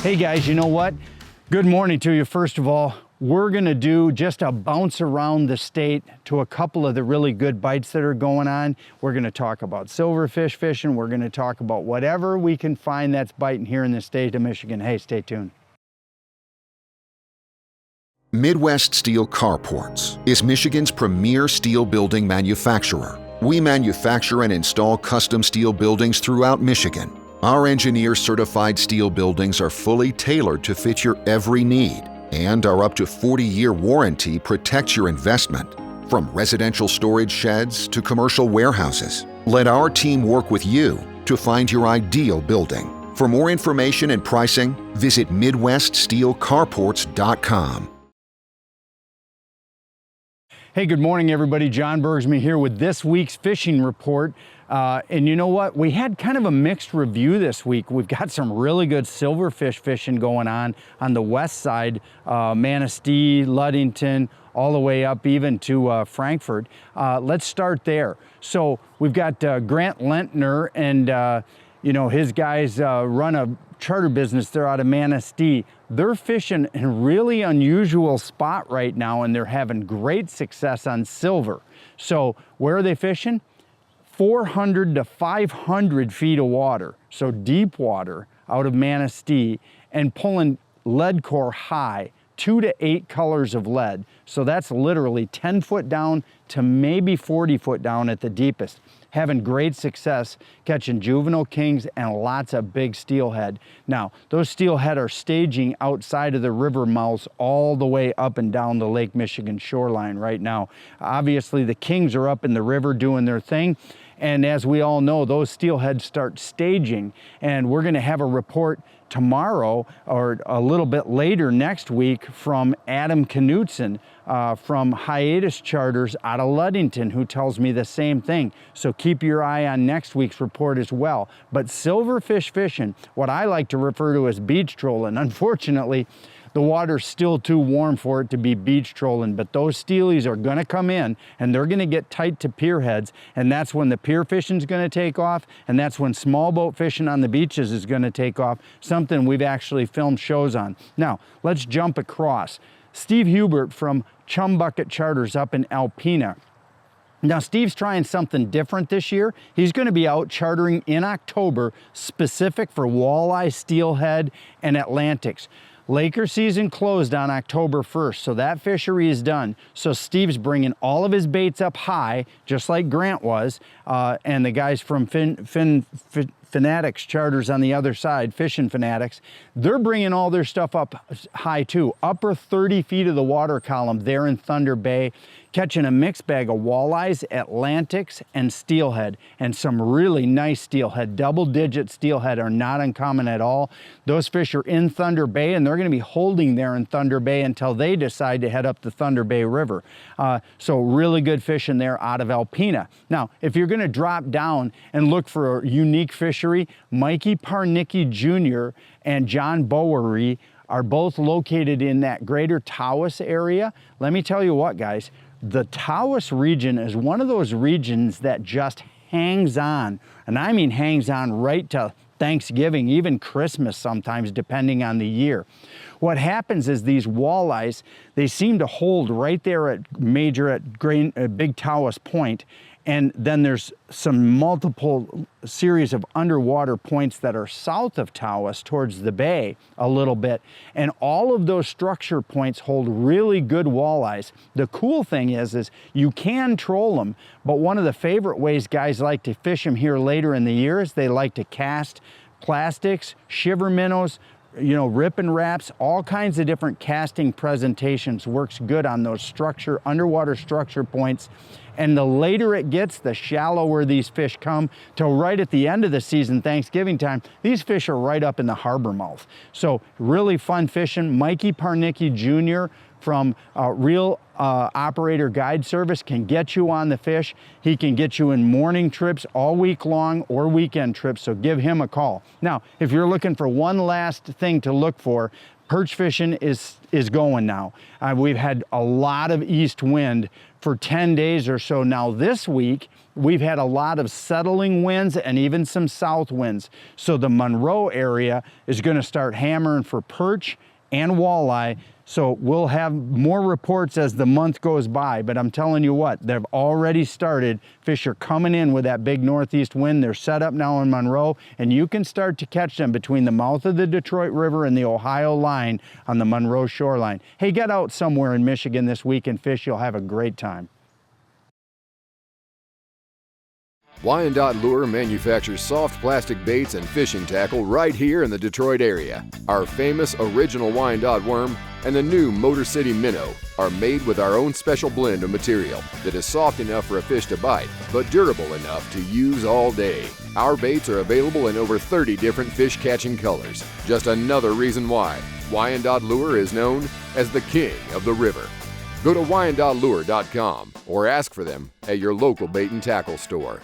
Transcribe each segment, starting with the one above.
Hey guys, you know what? Good morning to you. First of all, we're gonna do just a bounce around the state to a couple of the really good bites that are going on. We're gonna talk about silverfish fishing. We're gonna talk about whatever we can find that's biting here in the state of Michigan. Hey, stay tuned. Midwest Steel Carports is Michigan's premier steel building manufacturer. We manufacture and install custom steel buildings throughout Michigan. Our engineer-certified steel buildings are fully tailored to fit your every need, and our up to 40-year warranty protects your investment. From residential storage sheds to commercial warehouses, let our team work with you to find your ideal building. For more information and pricing, visit MidwestSteelCarports.com. Hey, good morning, everybody. John Bergsman here with this week's fishing report. And you know what? We had kind of a mixed review this week. We've got some really good silverfish fishing going on the west side, Manistee, Ludington, all the way up even to Frankfort. Let's start there. So we've got Grant Lentner and you know, his guys run a charter business. They're out of Manistee. They're fishing in a really unusual spot right now, and they're having great success on silver. So where are they fishing? 400 to 500 feet of water, so deep water out of Manistee, and pulling lead core high, 2 to 8 colors of lead. So that's literally 10 foot down to maybe 40 foot down at the deepest. Having great success catching juvenile kings and lots of big steelhead. Now, those steelhead are staging outside of the river mouths all the way up and down the Lake Michigan shoreline right now. Obviously, the kings are up in the river doing their thing. And as we all know, those steelhead start staging, and we're gonna have a report tomorrow or a little bit later next week from Adam Knutson from Hiatus Charters out of Ludington, who tells me the same thing. So keep your eye on next week's report as well. But silverfish fishing, what I like to refer to as beach trolling, unfortunately, the water's still too warm for it to be beach trolling, but those steelies are gonna come in and they're gonna get tight to pier heads, and that's when the pier fishing's gonna take off, and that's when small boat fishing on the beaches is gonna take off, something we've actually filmed shows on. Now, let's jump across. Steve Hubert from Chum Bucket Charters up in Alpena. Now, Steve's trying something different this year. He's gonna be out chartering in October specific for walleye, steelhead, and Atlantics. Laker season closed on October 1st, so that fishery is done. So Steve's bringing all of his baits up high, just like Grant was, and the guys from Fanatics Charters on the other side, Fishing Fanatics, they're bringing all their stuff up high too. Upper 30 feet of the water column there in Thunder Bay, catching a mixed bag of walleyes, Atlantics, and steelhead, and some really nice steelhead. Double-digit steelhead are not uncommon at all. Those fish are in Thunder Bay, and they're gonna be holding there in Thunder Bay until they decide to head up the Thunder Bay River. So really good fishing there out of Alpena. Now, if you're gonna drop down and look for a unique fishery, Mikey Parnicki Jr. and John Bowery are both located in that greater Tawas area. Let me tell you what, guys, the Tawas region is one of those regions that just hangs on, and I mean hangs on right to Thanksgiving, even Christmas sometimes, depending on the year. What happens is these walleyes, they seem to hold right there at Big Tawas Point, and then there's some multiple series of underwater points that are south of Tawas towards the bay a little bit. And all of those structure points hold really good walleyes. The cool thing is you can troll them, but one of the favorite ways guys like to fish them here later in the year is they like to cast plastics, shiver minnows, you know, rip and wraps, all kinds of different casting presentations works good on those underwater structure points. And the later it gets, the shallower these fish come, till right at the end of the season, Thanksgiving time, these fish are right up in the harbor mouth. So really fun fishing. Mikey Parnicki Jr. from Real Operator Guide Service can get you on the fish. He can get you in morning trips all week long or weekend trips, so give him a call. Now, if you're looking for one last thing to look for, perch fishing is going now. We've had a lot of east wind for 10 days or so. Now this week, we've had a lot of settling winds and even some south winds. So the Monroe area is going to start hammering for perch and walleye. So we'll have more reports as the month goes by, but I'm telling you what, they've already started. Fish are coming in with that big northeast wind. They're set up now in Monroe, and you can start to catch them between the mouth of the Detroit River and the Ohio line on the Monroe shoreline. Hey, get out somewhere in Michigan this week and fish. You'll have a great time. Wyandotte Lure manufactures soft plastic baits and fishing tackle right here in the Detroit area. Our famous original Wyandotte worm and the new Motor City minnow are made with our own special blend of material that is soft enough for a fish to bite, but durable enough to use all day. Our baits are available in over 30 different fish catching colors. Just another reason why Wyandotte Lure is known as the king of the river. Go to WyandottLure.com or ask for them at your local bait and tackle store.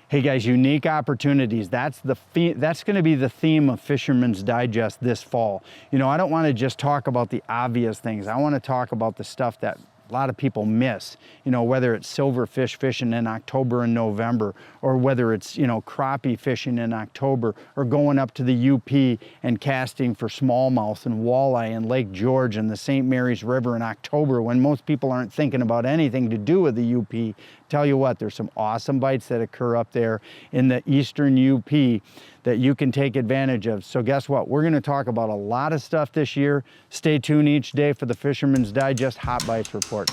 Hey guys, unique opportunities. That's going to be the theme of Fisherman's Digest this fall. You know, I don't want to just talk about the obvious things. I want to talk about the stuff that a lot of people miss. You know, whether it's silverfish fishing in October and November, or whether it's, you know, crappie fishing in October, or going up to the UP and casting for smallmouth and walleye in Lake George and the St. Mary's River in October when most people aren't thinking about anything to do with the UP. Tell you what, there's some awesome bites that occur up there in the eastern UP that you can take advantage of. So guess what? We're going to talk about a lot of stuff this year. Stay tuned each day for the Fisherman's Digest Hot Bites Report.